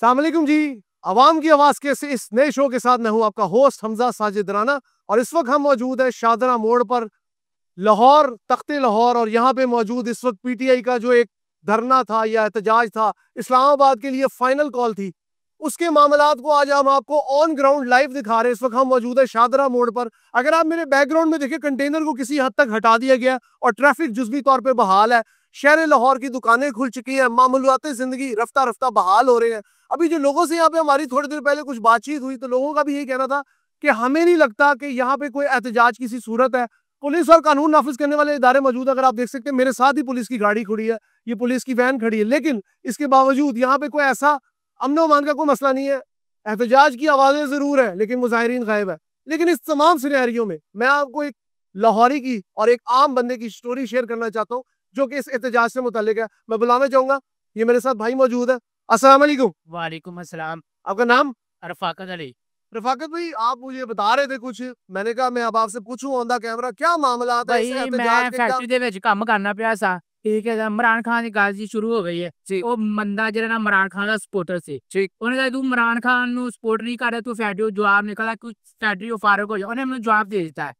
अस्सलाम वालेकुम जी। आवाम की आवाज के इस नए शो के साथ मैं हूं आपका होस्ट हमजा साजिद राना और इस वक्त हम मौजूद है शाहदरा मोड़ पर लाहौर, तख्ते लाहौर। और यहाँ पे मौजूद इस वक्त पीटीआई का जो एक धरना था या एहतजाज था, इस्लामाबाद के लिए फाइनल कॉल थी, उसके मामलात को आज हम आपको ऑन ग्राउंड लाइव दिखा रहे हैं। इस वक्त हम मौजूद है शाहदरा मोड़ पर। अगर आप मेरे बैकग्राउंड में देखें, कंटेनर को किसी हद तक हटा दिया गया और ट्रैफिक जुज़वी तौर पर बहाल है। शहर लाहौर की दुकानें खुल चुकी हैं, मामूलात जिंदगी रफ्ता रफ्ता बहाल हो रहे हैं। अभी जो लोगों से यहाँ पे हमारी थोड़ी देर पहले कुछ बातचीत हुई, तो लोगों का भी यही कहना था कि हमें नहीं लगता कि यहाँ पे कोई एहतजाज की सी सूरत है। पुलिस और कानून नाफिज करने वाले इदारे मौजूद है। अगर आप देख सकते हैं मेरे साथ ही पुलिस की गाड़ी खड़ी है, ये पुलिस की वैन खड़ी है, लेकिन इसके बावजूद यहाँ पे कोई ऐसा अमन अमान का कोई मसला नहीं है। एहतजाज की आवाजें जरूर है लेकिन मुजाहिरीन गायब है। लेकिन इस तमाम सिनेरियो में मैं आपको एक लाहौरी की और एक आम बंदे की स्टोरी शेयर करना चाहता हूँ जो कि इस एहतजाज से मुतालिक है। मैं बुलाना चाहूंगा, ये मेरे साथ भाई मौजूद है। अस्सलाम वालेकुम। वालेकुम अस्सलाम। आपका नाम? रफाकत अली। रफाकत भाई, आप मुझे बता रहे थे कुछ, मैंने कहा मैं अब आपसे पूछूं ऑन द कैमरा क्या मामला है इस भाई एहतजाज मैं के। क्या फैक्ट्री ਦੇ ਵਿੱਚ ਕੰਮ ਕਰਨਾ ਪਿਆ ਸਾਂ। ਠੀਕ ਹੈ, ਇਮਰਾਨ ਖਾਨ ਦੀ ਗੱਲ ਜੀ ਸ਼ੁਰੂ ਹੋ ਗਈ ਹੈ। जी ਉਹ ਬੰਦਾ ਜਿਹੜਾ ਨਾ ਇਮਰਾਨ ਖਾਨ ਦਾ ਸਪੋਰਟਰ ਸੀ, ठीक ਉਹਨੇ ਕਿਹਾ ਤੂੰ ਇਮਰਾਨ ਖਾਨ ਨੂੰ ਸਪੋਰਟ ਨਹੀਂ ਕਰ ਰਿਹਾ, ਤੂੰ ਫੈਕਟਰੀ ਤੋਂ ਜਵਾਬ ਨਿਕਲਾ, ਕੁਝ ਫੈਕਟਰੀ ਤੋਂ ਫਾਰਗ ਹੋ ਜਾ। ਉਹਨੇ ਮੈਨੂੰ ਜਵਾਬ ਦੇ ਦਿੱਤਾ ਹੈ,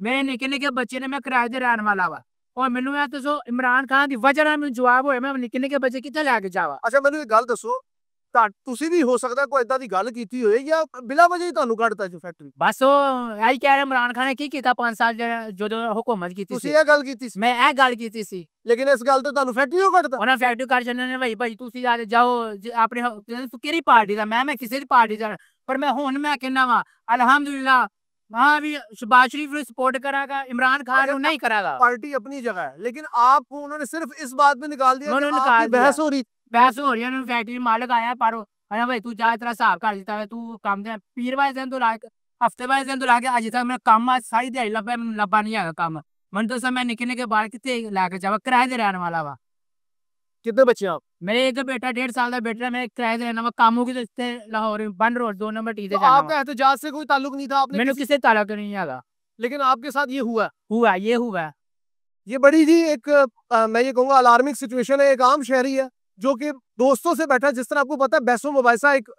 ਮੇਰੇ ਨਿੱਕੇ ਨਿੱਕੇ ਬੱਚੇ ਨੇ, ਮੈਂ ਕਿਰਾਏ ਤੇ ਰਹਿਣ ਵਾਲਾ ਵਾ। ਔਰ ਮੈਨੂੰ ਇਹ ਦੱਸੋ, ਇਮਰਾਨ ਖਾਨ ਦੀ ਵਜ੍ਹਾ ਨਾਲ ਮੈਨੂੰ ਜਵਾਬ ਹੋਇਆ, ਮੈਂ ਨਿੱਕੇ ਨਿੱਕੇ ਬੱਚੇ ਕਿੱਥੇ ਲੈ ਕੇ ਜਾਵਾਂ? अच्छा, मैंने एक गल दसो, ਤੁਸੀਂ ਵੀ ਹੋ ਸਕਦਾ ਕੋਈ ਇਦਾਂ ਦੀ ਗੱਲ ਕੀਤੀ ਹੋਏ ਜਾਂ ਬਿਲਾ ਵਜ੍ਹਾ ਹੀ ਤੁਹਾਨੂੰ ਕੱਢਤਾ ਜੋ ਫੈਕਟਰੀ। ਬਸ ਉਹ ਇਹੀ ਕਹਿ ਰਿਹਾ, ਇਮਰਾਨ ਖਾਨ ਨੇ ਕੀ ਕੀਤਾ 5 ਸਾਲ ਜਦੋਂ ਹੁਕੂਮਤ ਕੀਤੀ ਤੁਸੀਂ ਸੀ। ਇਹ ਗੱਲ ਕੀਤੀ ਸੀ, ਮੈਂ ਇਹ ਗੱਲ ਕੀਤੀ ਸੀ। ਲੇਕਿਨ ਇਸ ਗੱਲ ਤੇ ਤੁਹਾਨੂੰ ਫੈਕਟਰੀੋਂ ਕੱਢਤਾ। ਉਹਨਾਂ ਫੈਕਟਰੀ ਕਰ ਛੱਡਣੇ ਨੇ। ਭਾਈ ਤੁਸੀਂ ਆ ਜਾਓ ਆਪਣੇ ਤੂੰ ਕਿਹੜੀ ਪਾਰਟੀ ਦਾ? ਮੈਂ ਕਿਸੇ ਦੀ ਪਾਰਟੀ ਦਾ, ਪਰ ਮੈਂ ਹੁਣ ਮੈਂ ਕਹਿੰਦਾ ਵਾ ਅਲਹਮਦੁਲਿल्लाह हाँ भी शहबाज शरीफ को सपोर्ट करागा, इमरान खान को नहीं करागा। पार्टी अपनी जगह है, लेकिन आपको उन्होंने सिर्फ इस बात में निकाल दिया कि निकाल आपकी बहस हो रही। बहस हो रही है, फैक्ट्री मालिक आया पर भाई तू जा तेरा हिसाब कर दिता है, तू काम दे पीर वाले दिन तो ला हफ्ते वाले दिन तो ला के अज तक मैं काम सारी दिहाड़ी लब्भा, मैंने लब्भा नहीं है काम। मैं दसा मैं निक्के निक्के बाल कितने लैके जावा, किराए ते रहने वाला वा। कितने बच्चे आप? मेरे एक बेटा 1.5 साल का बेटा, मैं किराए ते रहना वा। कामों की तो लाहौर बन रोड 2 नंबर टी ते जाना। आपका एहतजाज से कोई ताल्लुक नहीं था? आपने मैंने किसी ताल्लुक नहीं है, लेकिन आपके साथ ये हुआ। ये बड़ी जी एक मैं ये कहूंगा अलार्मिंग सिचुएशन है। एक आम शहरी है जो कि दोस्तों से बैठा, जिस तरह आपको पता है बहसों मुबाहिसा एक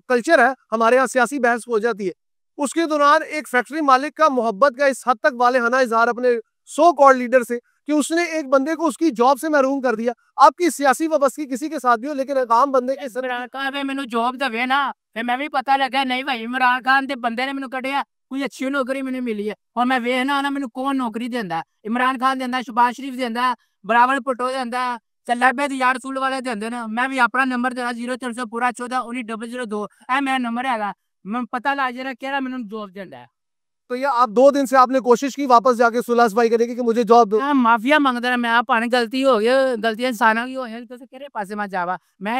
कल्चर है हमारे यहाँ, सियासी बहस हो जाती है। उसके दौरान एक फैक्ट्री मालिक का मोहब्बत का इस हद तक वालेहाना इजहार अपने सो कॉल्ड लीडर से कि उसने एक बंदे को उसकी जॉब से महरूम कर दिया। आपकी सियासी वाबस्तगी किसी के साथ भी हो, लेकिन एक आम बंदे के इमरान खान मैंने जॉब दवे ना, फिर मैं भी पता लगा नहीं भाई इमरान खान के बंदे ने मैंने कढ़िया, कोई अच्छी नौकरी मैंने मिली है। और मैं वेखना ना मैंने कौन नौकरी देंदा, इमरान खान देंदा, शहबाज शरीफ देंदा, बराबर भुट्टो देंदा, चलाबे यार रसूल वाले देंदे ने। मैं भी अपना नंबर देना 0300 पूरा 14 19 002 ए मेरा नंबर हैगा, मैं पता लग जाएगा केड़ा मैंने जॉब देंदा है। तो ये आप 2 दिन से आपने कोशिश की वापस जाके सुलह सफाई करने की मुझे जॉब दो। माफिया मांगदा रहा, मैं पानी गलती हो गई, गलतियां इंसाना की हो गई, तो केरे पासे मैं जावा। मैं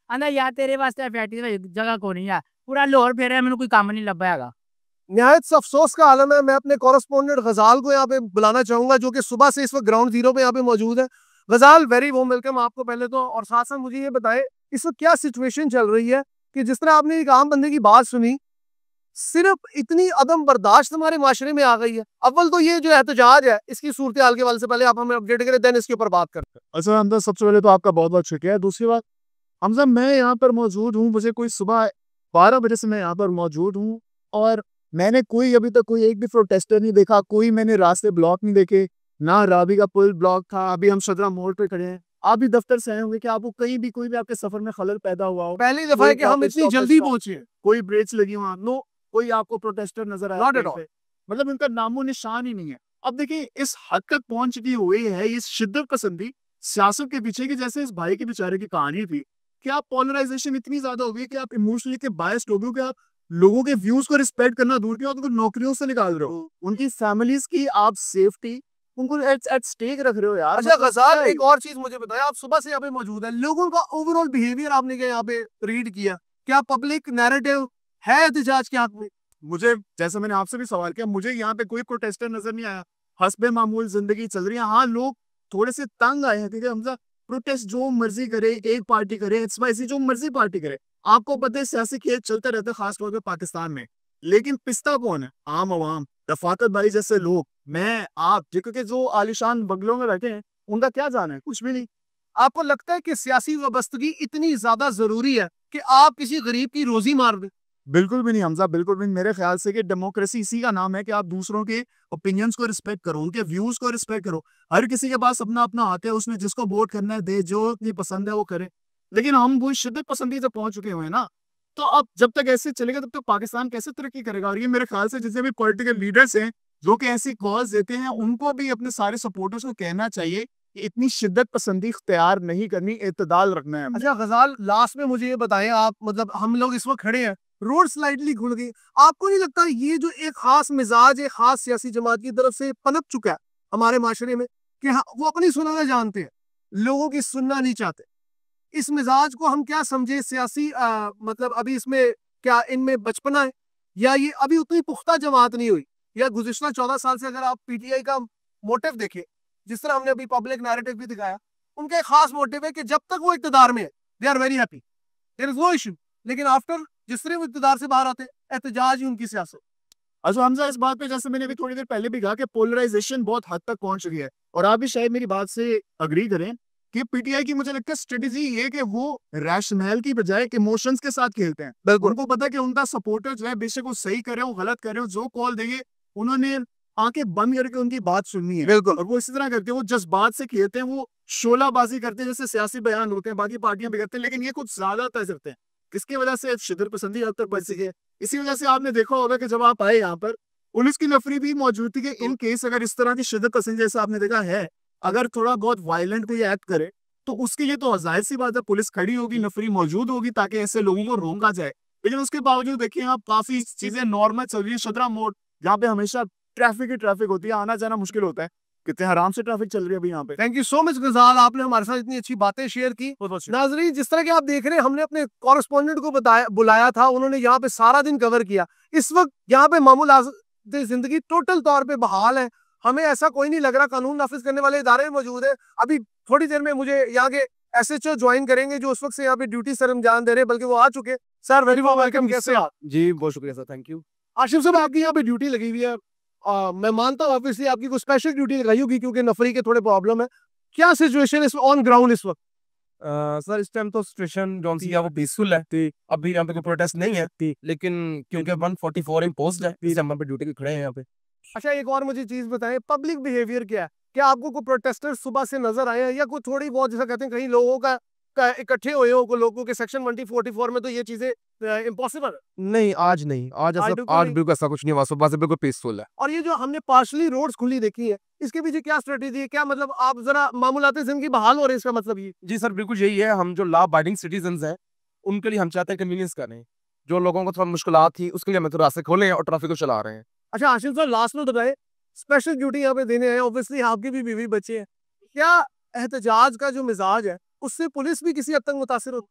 आंदा यार तेरे वास्ते फैक्ट्री जगह को नहीं है, पूरा लाहौर फेरे मैंने कोई काम नहीं लब्भा हैगा। निहायत अफसोस का आलम है। मैं अपने कॉरेस्पोंडेंट गजाल को यहाँ पे बुलाना चाहूंगा जो कि सुबह से इस वक्त ग्राउंड जीरो पे यहाँ पे मौजूद है। गजाल, वेरी वॉर्म वेलकम आपको पहले तो, और साथ साथ मुझे ये बताएं इस वक्त क्या सिचुएशन चल रही है कि जिस तरह आपने एक आम बंदे की बात सुनी, सिर्फ इतनी अदम बर्दाश्त हमारे माशरे में आ गई है। अव्वल तो ये जो एहतजाज है इसकी सूरत हाल के हवाले से पहले आप हमें अपडेट करें, देन इसके ऊपर बात करते हैं। अच्छा हमजा, सबसे पहले तो आपका बहुत बहुत शुक्रिया। दूसरी बात हमजा, मैं यहाँ पर मौजूद हूँ, मुझे कोई सुबह 12 बजे से मैं यहाँ पर मौजूद हूँ और मैंने कोई अभी तक कोई एक भी प्रोटेस्टर नहीं देखा, कोई मैंने रास्ते ब्लॉक नहीं देखे, ना रावी का पुल ब्लॉक था। अभी हम सदरा मोड़ पे खड़े हैं, आप भी दफ्तर से आए होंगे कि आपको कहीं भी कोई भी आपके सफर में खलल पैदा हुआ हो? पहली दफा है कि हम इतनी जल्दी पहुंचे, कोई ब्रेक्स लगी वहां? नो, कोई आपको प्रोटेस्टर नजर आया? Not at all. मतलब इनका नामो निशान ही नहीं है। अब देखिए इस हद तक पहुंच चुकी हुई है इस शिद्दत पसंदी सियासत के पीछे की, जैसे इस भाई के बेचारे की कहानी थी कि आप पोलराइजेशन इतनी ज्यादा हो गई कि आप इमोशनली के बायस्ड हो गए कि आप लोगों के व्यूज को रिस्पेक्ट करना दूर किया, उनको नौकरियों से निकाल रहे हो, उनकी फैमिलीज की आप सेफ्टी उनको एट स्टेक रख रहे हो यार। अच्छा गजाल, एक और चीज मुझे बताया, आप सुबह से यहाँ पे मौजूद है, लोगों का ओवरऑल बिहेवियर आपने क्या यहाँ पे रीड किया? क्या पब्लिक नैरेटिव है एहतजाज के हक में? मुझे, जैसा मैंने आपसे भी सवाल किया, मुझे यहाँ पे कोई प्रोटेस्टर नजर नहीं आया। हस्बे मामूल जिंदगी चल रही है। हाँ, लोग थोड़े से तंग आए हैं क्योंकि हमजा प्रोटेस्ट जो मर्जी करे, एक पार्टी करे, एक्सवाईसी जो मर्जी पार्टी करे, आपको पता है सियासी खेल चलता रहता है खासतौर पर पाकिस्तान में। लेकिन पिस्ता कौन है? आम आवाम, रफाकत भाई जैसे लोग, मैं आप, क्योंकि जो आलिशान बंगलों में बैठे हैं उनका क्या जाना है? कुछ भी नहीं। आपको लगता है कि सियासी वाबस्तगी इतनी ज्यादा जरूरी है कि आप किसी गरीब की रोजी मार दें। बिल्कुल भी नहीं हमजा, बिल्कुल भी नहीं। मेरे ख्याल से कि डेमोक्रेसी इसी का नाम है कि आप दूसरों के ओपिनियंस को रिस्पेक्ट करो, उनके व्यूज को रिस्पेक्ट करो। हर किसी के पास अपना अपना हक है, उसमें जिसको वोट करना है दे, जो अपनी पसंद है वो करे। लेकिन हम वो शिद्दत पसंदी से पहुंच चुके हुए हैं ना, तो अब जब तक ऐसे चलेगा तब तक पाकिस्तान कैसे तरक्की करेगा। और ये मेरे ख्याल से जितने भी पॉलिटिकल लीडर्स हैं जो कि ऐसी कॉज देते हैं, उनको भी अपने सारे सपोर्टर्स को कहना चाहिए कि इतनी शिद्दत पसंदी इख्तियार नहीं करनी, इत्तेदाल रखना है हमने। अच्छा गजाल, लास्ट में मुझे ये बताएं आप, मतलब हम लोग इस वक्त खड़े हैं, रोड स्लाइडली खुल गई, आपको नहीं लगता ये जो एक खास मिजाज एक खास सियासी जमात की तरफ से पनप चुका है हमारे माशरे में कि हाँ, वो अपनी सुनाना जानते हैं, लोगों की सुनना नहीं चाहते। इस मिजाज को हम क्या समझे सियासी मतलब अभी इसमें क्या इनमें बचपना है, या ये अभी उतनी पुख्ता जमात नहीं हुई, या गुज़िश्ता 14 साल से अगर आप पीटीआई का मोटिव देखें, जिस तरह हमने अभी पब्लिक नैरेटिव भी दिखाया, उनका एक खास मोटिव है कि जब तक वो इक्तदार में है they are very happy, there is no issue, लेकिन आफ्टर जिस तरह वो इक्तदार से बाहर आते हैं, एहतजाज ही उनकी सियासत। अच्छा हमजा, इस बात पे जैसे मैंने अभी थोड़ी देर पहले भी कहा कि पोलराइजेशन बहुत हद तक पहुंच चुकी है, और आप भी शायद मेरी बात से अग्री करें कि पीटीआई की मुझे लगता है स्ट्रेटेजी ये कि वो रैशनल की बजाय इमोशंस के साथ खेलते हैं। बिल्कुल, उनको पता है कि उनका सपोर्टर जो है, बेशक वो सही करे हो गलत करे हो, जो कॉल देंगे उन्होंने आंखें बंद करके उनकी बात सुननी है। बिल्कुल। और वो इसी तरह करते हैं, वो जज्बात से खेलते हैं, वो शोलाबाजी करते हैं, जैसे सियासी बयान होते हैं बाकी पार्टियां भी करते हैं, लेकिन ये कुछ ज्यादा तय करते हैं। किसकी वजह से शिद्दत पसंदी हद तक बढ़ सकी है। इसी वजह से आपने देखा होगा कि जब आप आए यहाँ पर, पुलिस की नफरी भी मौजूद थी कि इन केस अगर इस तरह की शिद्दत पसंदी जैसा आपने देखा है, अगर थोड़ा बहुत वायलेंट कोई एक्ट करे तो उसके लिए तो जाहिर सी बात है पुलिस खड़ी होगी, नफरी मौजूद होगी ताकि ऐसे लोगों को रोका जाए। लेकिन उसके बावजूद देखिए आप काफी चीजें नॉर्मल चल रही है। शदरा मोड़ जहाँ पे हमेशा ट्रैफिक होती है, आना जाना मुश्किल होता है, कितने आराम से ट्रैफिक चल रही है अभी यहाँ पे। थैंक यू सो मच गजाल, आपने हमारे साथ इतनी अच्छी बातें शेयर की। नाजरीन, जिस तरह के आप देख रहे हैं, हमने अपने कॉरेस्पॉन्डेंट को बुलाया था, उन्होंने यहाँ पे सारा दिन कवर किया। इस वक्त यहाँ पे मामूल जिंदगी टोटल तौर पे बहाल है, हमें ऐसा कोई नहीं लग रहा। कानून नाफिज करने वाले इदारे मौजूद है। अभी थोड़ी देर में मुझे यहाँ के एसएचओ ज्वाइन करेंगे जो उस वक्त से यहाँ पे ड्यूटी सरंजाम दे रहे हैं, बल्कि वो आ चुके। सर वेरी वेलकम, कैसे आप? जी बहुत शुक्रिया सर, थैंक यू। आशिफ साहब, आपकी यहाँ पे ड्यूटी लगी हुई है, मैं मानता हूँ ऑब्वियसली आपकी कोई स्पेशल ड्यूटी लगाई होगी क्योंकि नफरी के थोड़े प्रॉब्लम है। क्या सिचुएशन है ऑन ग्राउंड इस वक्त? सर इस टाइम तो सिचुएशन जो सी है वो पीसफुल है थी। अभी यहाँ पे कोई प्रोटेस्ट नहीं है थी, लेकिन क्योंकि 144 इम्पोज्ड है, इस हम पे ड्यूटी पे खड़े हैं यहाँ पे। अच्छा, एक और मुझे चीज बताएं, पब्लिक बिहेवियर क्या है? क्या आपको कोई प्रोटेस्टर सुबह से नजर आए हैं, या कोई थोड़ी बहुत जैसा कहते हैं कहीं लोगों का इकट्ठे हुए हो, को लोगों के सेक्शन 144 में तो ये चीजें इम्पॉसिबल है? नहीं आज नहीं, आज बिल्कुल ऐसा कुछ नहीं हुआ, सुबह से बिल्कुल पीसफुल है। और ये जो हमने पार्शली रोड्स खुली देखी है, इसके पीछे क्या स्ट्रेटेजी है? क्या मतलब आप जरा मामूलाते जिंदगी बहाल हो रहे हैं, इसका मतलब ये? जी सर बिल्कुल यही है, हम जो लॉ अबाइडिंग सिटीजन हैं उनके लिए हम चाहते हैं कन्वीनियंस करें। जो लोगों को थोड़ा मुश्किलात थी उसके लिए हम तो रास्ते खोले और ट्रैफिक को चला रहे हैं। अच्छा आशिफ सर, लास्ट में बताए, स्पेशल ड्यूटी यहाँ पे देने आए, ऑब्वियसली आपके भी बीवी बच्चे हैं, क्या एहतजाज का जो मिजाज है उससे पुलिस भी किसी हद तक मुतासिर होती?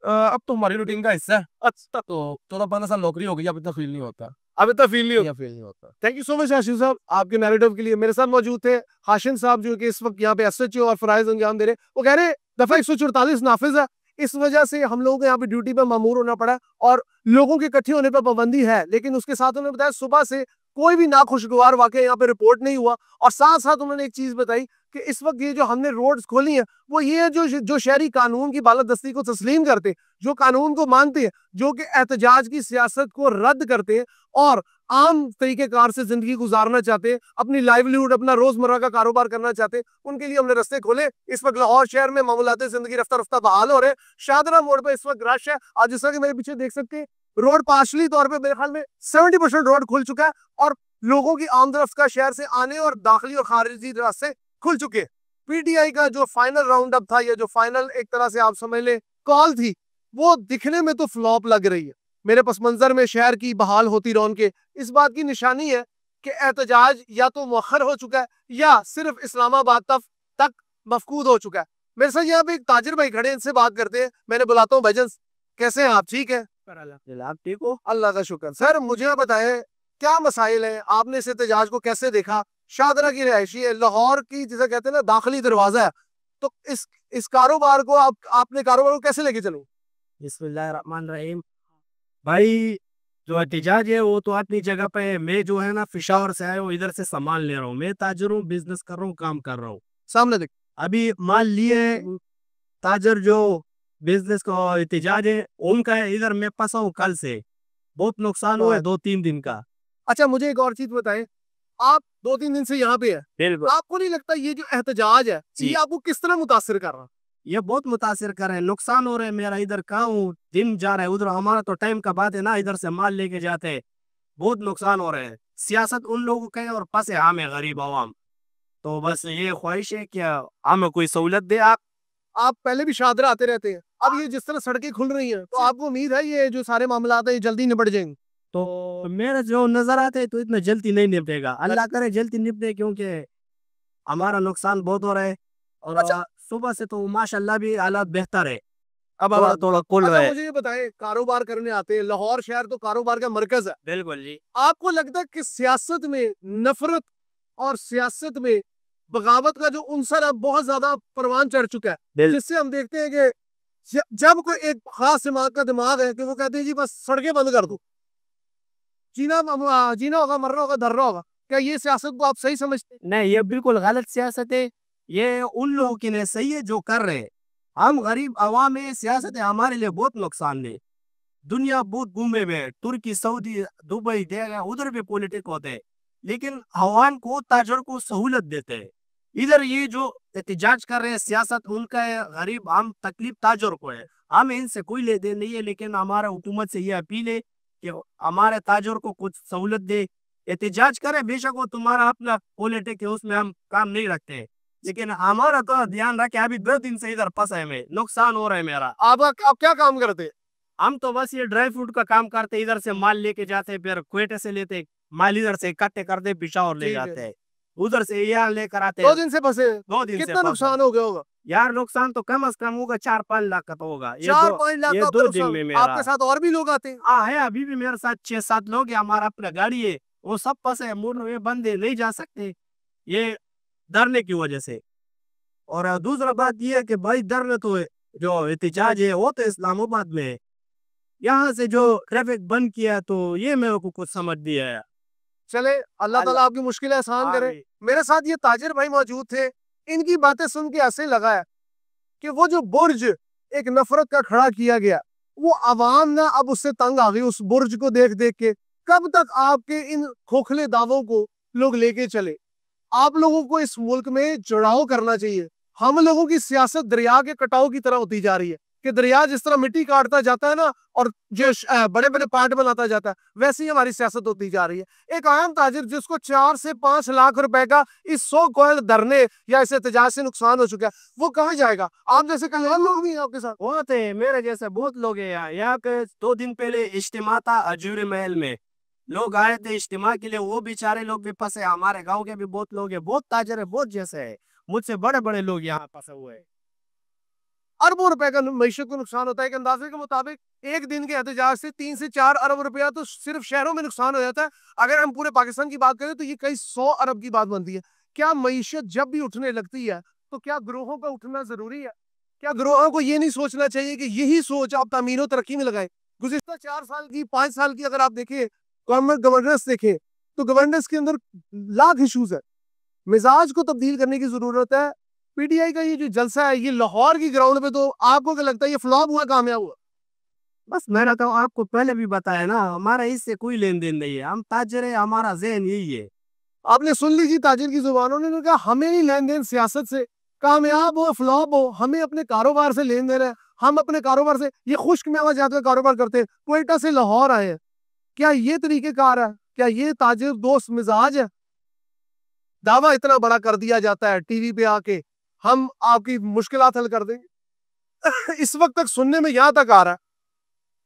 अब तो हमारी रूटीन का हिस्सा है। अच्छा तो 14-15 साल नौकरी हो गई, अब इतना फील नहीं होता। अब इतना फील नहीं होता। Thank you so much Ashif साहब आपके नैरेटिव के लिए। मेरे साथ मौजूद थे हाशिम साहब जो कि इस वक्त यहाँ पे एसएचओ और फराइज अंजाम दे रहे। वो कह रहे दफा 144 नाफिज है, इस वजह से हम लोगों को यहाँ पे ड्यूटी पे मामूर होना पड़ा और लोगों के इकट्ठे होने पर पाबंदी है। लेकिन उसके साथ उन्होंने बताया सुबह से कोई भी नाखुशगवार वाकया यहाँ पे रिपोर्ट नहीं हुआ। और साथ साथ उन्होंने एक चीज बताई कि इस वक्त ये जो हमने रोड्स खोली हैं वो ये है जो शहरी कानून की बालादस्ती को तस्लीम करते, जो कानून को मानते हैं, जो कि एहतजाज की सियासत को रद्द करते हैं और आम तरीकेकार से जिंदगी गुजारना चाहते हैं, अपनी लाइवलीहुड अपना रोजमर्रा का कारोबार करना चाहते हैं, उनके लिए हमने रास्ते खोले। इस वक्त लाहौर शहर में मामूलाते जिंदगी रफ्ता रफ्ता बहाल हो रहे हैं। शादरा मोड़ पर इस वक्त रश है। आज जैसा कि मेरे पीछे देख सकते हैं, रोड पार्शली तौर पे मेरे ख्याल में 70% रोड खुल चुका है और लोगों की आमदरफ्त का शहर से आने और दाखिली और खारिजी रास्ते खुल चुके हैं। पीटीआई का जो फाइनल राउंड अप था, या जो फाइनल एक तरह से आप समझ ले कॉल थी, वो दिखने में तो फ्लॉप लग रही है। मेरे पस मंजर में शहर की बहाल होती रौनकें इस बात की निशानी है कि एहतजाज या तो मुअख्खर हो चुका है या सिर्फ इस्लामाबाद तक मफकूद हो चुका है। मेरे साथ यहाँ पे एक ताजिर भाई खड़े, इनसे बात करते हैं। मैंने बुलाता हूँ भाईजान, कैसे हैं आप? ठीक है, आप ठीक हो? अल्लाह का शुक्र। सर मुझे बताएं क्या मसाइल है, आपने इस एहतजाज को कैसे देखा? शादरा की रिहायशी है, लाहौर की जिसे कहते हैं ना दाखिली दरवाजा है, तो इस कारोबार को आपने कारोबार को कैसे लेके चलो? बिस्मिल्लाहिर्रहमानिर्रहीम। भाई जो एहतजाज है वो तो अपनी जगह पे है। मैं जो है ना पिशावर से आया हूँ, इधर से सामान ले रहा हूँ, मैं ताजर हूँ, बिजनेस कर रहा हूँ, काम कर रहा हूँ। सामने देख, अभी माल लिए ताजर जो बिजनेस को एहतजाज है उनका है। इधर मैं फंसा हूँ कल से, बहुत नुकसान हुआ है 2-3 दिन का। अच्छा मुझे एक और चीज बताएं, आप 2-3 दिन से यहाँ पे है, आपको नहीं लगता ये जो एहतजाज है जी। ये आपको किस तरह मुतासिर कर रहा है? ये बहुत मुतासिर कर रहे हैं, नुकसान हो रहे हैं मेरा। इधर कहाँ हूँ, दिन जा रहा है उधर, हमारा तो टाइम का बात है ना, इधर से माल लेके जाते हैं, बहुत नुकसान हो रहे हैं। सियासत उन लोगों का है और फंसे हमें गरीब आवाम। तो बस ये ख्वाहिश है कि हमें कोई सहूलत दे। आप पहले भी शादरा आते रहते हैं, अब ये जिस तरह सड़कें खुल रही हैं तो आपको उम्मीद है ये जो सारे मामला हैं ये जल्दी निपट जाएंगे? तो मेरे जो नजर आते हैं तो इतना जल्दी नहीं निपटेगा, अल्लाह करे जल्दी निपटे, क्योंकि हमारा नुकसान बहुत हो रहा है। और अच्छा। सुबह से तो माशाल्लाह भी हालात बेहतर है, अब थोड़ा थोड़ा खुल रहा अच्छा है। मुझे ये बताएं, कारोबार करने आते हैं, लाहौर शहर तो कारोबार का मरकज है, बिल्कुल जी। आपको लगता है कि सियासत में नफरत और सियासत में बगावत का जो उनसर अब बहुत ज्यादा परवान चढ़ चुका है, जिससे हम देखते हैं कि जब कोई एक खास दिमाग का दिमाग है कि वो कहते हैं जी बस सड़कें बंद कर दो, जीना होगा, मरना होगा, धरना होगा, क्या ये सियासत को आप सही समझते हैं? नहीं, ये बिल्कुल गलत सियासत है। ये उन लोगों के लिए सही है जो कर रहे हैं। हम गरीब आवाम है, सियासत है हमारे लिए बहुत नुकसान है। दुनिया बहुत घूमे हुए हैं, तुर्की, सऊदी, दुबई देगा, उधर भी पॉलिटिक होते हैं, लेकिन अवाम को, ताजर को सहूलत देते हैं। इधर ये जो एहतजाज कर रहे हैं, सियासत उनका है, गरीब आम तकलीफ ताजर को है। हमें इनसे कोई ले दे नहीं है, लेकिन हमारा हुकूमत से ये अपील है कि हमारे ताजर को कुछ सहूलत दे। एहतजाज करे, बेशक वो तुम्हारा अपना पॉलिटिक है, उसमें हम काम नहीं रखते हैं, लेकिन हमारा तो ध्यान रखे। अभी 2 दिन से इधर फंसा है, मैं नुकसान हो रहा है मेरा। आप क्या काम करते हैं? हम तो बस ये ड्राई फ्रूट का काम करते, इधर से माल लेके जाते, फिर क्वेटे से लेते माल, इधर से इकट्ठे करते पिशावर ले ठीक है। जाते हैं, उधर से यहाँ लेकर आते 2 दिन से फंसे हैं। 2 दिन से कितना फंसे। नुकसान हो गया होगा? यार नुकसान तो कम से कम होगा 4-5 लाख का तो होगा। 4-5 लाख ये का 2 दिन नुकसान। में मेरा। आपके साथ और भी लोग आते हैं? हाँ है, अभी भी मेरे साथ 6-7 लोग हैं, हमारा अपना गाड़ी है, वो सब फंसे हैं, मुड़ बंदे नहीं जा सकते ये डरने की वजह से। और दूसरा बात ये है कि भाई डरने तो जो एहतजाज है वो तो इस्लामाबाद में है, यहाँ से जो ट्रैफिक बंद किया तो ये मेरे को कुछ समझ नहीं आया। चले अल्लाह ताला आपकी मुश्किलें आसान करे। मेरे साथ ये ताजिर भाई मौजूद थे, इनकी बातें सुन के ऐसे लगा है कि वो जो बुर्ज एक नफरत का खड़ा किया गया, वो आवाम ना अब उससे तंग आ गई उस बुर्ज को देख देख के। कब तक आपके इन खोखले दावों को लोग लेके चले? आप लोगों को इस मुल्क में जुड़ाव करना चाहिए। हम लोगों की सियासत दरिया के कटाव की तरह होती जा रही है कि दरिया जिस तरह मिट्टी काटता जाता है ना और जो बड़े बड़े पार्ट बनाता जाता है, वैसे ही हमारी सियासत होती जा रही है। एक आम ताजिर जिसको 4 से 5 लाख रुपए का इस 100 कोयल धरने या इस एहतजाज से नुकसान हो चुका है, वो कहाँ जाएगा? आप जैसे कल्याण लोग भी हैं आपके साथ। वो थे मेरे जैसे बहुत लोग हैं यहाँ के। 2 दिन पहले इज्तिमा था अजूरी महल में, लोग आए थे इज्तिमा के लिए, वो बेचारे लोग भी फंसे। हमारे गांव के भी बहुत लोग हैं, बहुत ताजर है, बहुत जैसे है, मुझसे बड़े बड़े लोग यहाँ फंसे हुए हैं। अरबों रुपए का मईशत को नुकसान होता है। एक अंदाजे के मुताबिक एक दिन के एहतजाज से 3 से 4 अरब रुपया तो सिर्फ शहरों में नुकसान हो जाता है। अगर हम पूरे पाकिस्तान की बात करें तो ये कई 100 अरब की बात बनती है। क्या मईशत जब भी उठने लगती है तो क्या ग्रोहों का उठना जरूरी है? क्या ग्रोहों को ये नहीं सोचना चाहिए कि यही सोच आप तामीर और तरक्की में लगाएं? गुज़िश्ता 4 साल की, 5 साल की अगर आप देखें गवर्नेंस देखें तो गवर्नेंस के अंदर लाख इशूज है। मिजाज को तब्दील करने की जरूरत है। पीटीआई का ये जो जलसा है ये लाहौर की ग्राउंड पे, तो आपको क्या लगता है ये फ्लॉप हुआ, कामयाब हुआ? बस मैंने तो आपको पहले भी बताया ना, हमारा इससे कोई लेन देन नहीं है, हम ताजर है, हमारा ज़हन यही है। आपने सुन लीजिए ताजिर की जुबानों ने कहा हमें नहीं लेन देन सियासत से, कामयाब हो फ्लॉप हो, हमें अपने कारोबार से लेन देन है। हम अपने कारोबार से, ये खुश्क मेवा जात का कारोबार करते हैं, क्वेटा से लाहौर आए हैं, क्या ये तरीकेकार है? क्या ये ताजिर दोस्त मिजाज है? दावा इतना बड़ा कर दिया जाता है टीवी पे आके, हम आपकी मुश्किलात हल कर देंगे। इस वक्त तक सुनने में यहां तक आ रहा है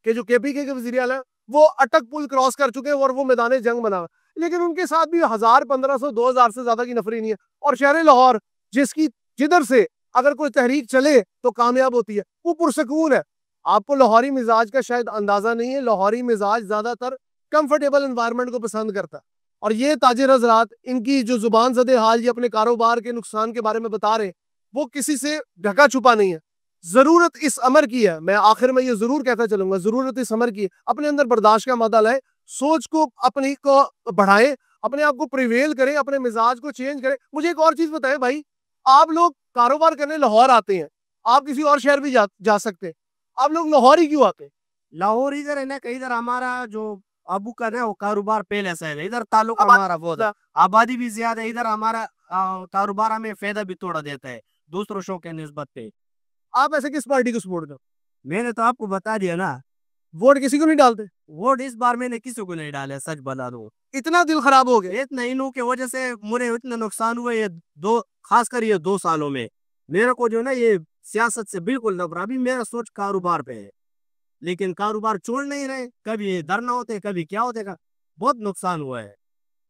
कि जो केपीके के वजीर आला है वो अटक पुल क्रॉस कर चुके हैं और वो मैदान जंग बना हुआ है, लेकिन उनके साथ भी 1000, 1500, 2000 से ज्यादा की नफरी नहीं है। और शहर लाहौर जिधर से अगर कोई तहरीक चले तो कामयाब होती है, वो पुरसकून है। आपको लाहौरी मिजाज का शायद अंदाजा नहीं है। लाहौरी मिजाज ज्यादातर कंफर्टेबल एनवायरनमेंट को पसंद करता है। और ये ताजिर हजरात इनकी जो जुबान ज़दे हाल ये अपने कारोबार के नुकसान के बारे में बता रहे हैं, वो किसी से ढका छुपा नहीं है। जरूरत इस अमर की है, मैं आखिर में ये जरूर कहता चलूंगा, जरूरत इस अमर की है। अपने अंदर बर्दाश्त का मादा लाए, सोच को अपनी को बढ़ाए, अपने आप को प्रिवेल करें, अपने मिजाज को चेंज करें। मुझे एक और चीज बताएं भाई, आप लोग कारोबार करने लाहौर आते हैं, आप किसी और शहर भी जा सकते हैं, आप लोग लाहौर ही क्यों आते? लाहौर इधर है ना कि इधर हमारा जो अबू का ना वो कारोबार पहले से है, इधर ताल्लुक आबादी हमारा बहुत है, आबादी भी ज्यादा है इधर, हमारा कारोबार हमें फायदा भी थोड़ा देता है दूसरों शो के निस्बत पे। आप ऐसे किस पार्टी को सपोर्ट करते? मैंने तो आपको बता दिया ना, वोट किसी को नहीं डालते? वोट इस बार मैंने किसी को नहीं डाले, सच बता दूं। इतना दिल खराब हो गया? इतना इनों की वजह से मुझे इतना नुकसान हुआ ये दो, खासकर ये 2 सालों में मेरे को जो ना ये सियासत से बिल्कुल नफरत। अभी मेरा सोच कारोबार पे है, लेकिन कारोबार छोड़ नहीं रहे, कभी धरना होते कभी क्या होते का, बहुत नुकसान हुआ है।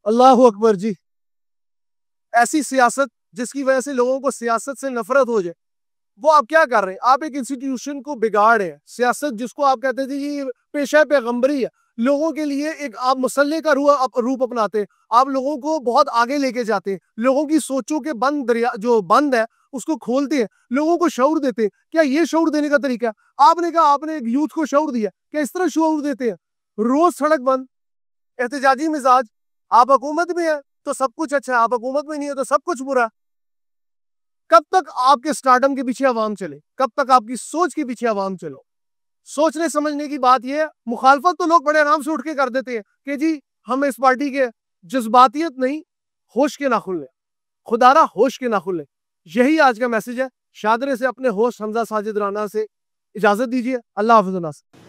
अल्लाह अकबर जी। ऐसी सियासत जिसकी वजह से लोगों को सियासत से नफरत हो जाए, वो आप क्या कर रहे हैं? आप एक इंस्टीट्यूशन को बिगाड़ रहे हैं। सियासत जिसको आप कहते थे ये पेशा पैगंबरी है, लोगों के लिए एक आप मसले का रूप अपनाते हैं, आप लोगों को बहुत आगे लेके जाते हैं, लोगों की सोचों के बंद दरिया जो बंद है उसको खोलते हैं, लोगों को शऊर देते हैं। क्या ये शऊर देने का तरीका है? आपने कहा आपने एक यूथ को शऊर दिया, क्या इस तरह शऊर देते हैं? रोज सड़क बंद, एहतजाजी मिजाज। आप हुकूमत में है तो सब कुछ अच्छा है, आप हुकूमत में नहीं है तो सब कुछ बुरा। कब तक आपके स्टार्टअप के पीछे आवाम चले? कब तक आपकी सोच के पीछे आवाम चलो? सोचने समझने की बात यह है। मुखालफत तो लोग बड़े आराम से उठ के कर देते हैं कि जी हम इस पार्टी के, जज्बातियत नहीं, होश के नाखुन लें, खुदारा होश के नाखुन लें। यही आज का मैसेज है। शादरे से अपने होस्ट हमजा साजिद राना से इजाजत दीजिए। अल्लाह हाफिज़।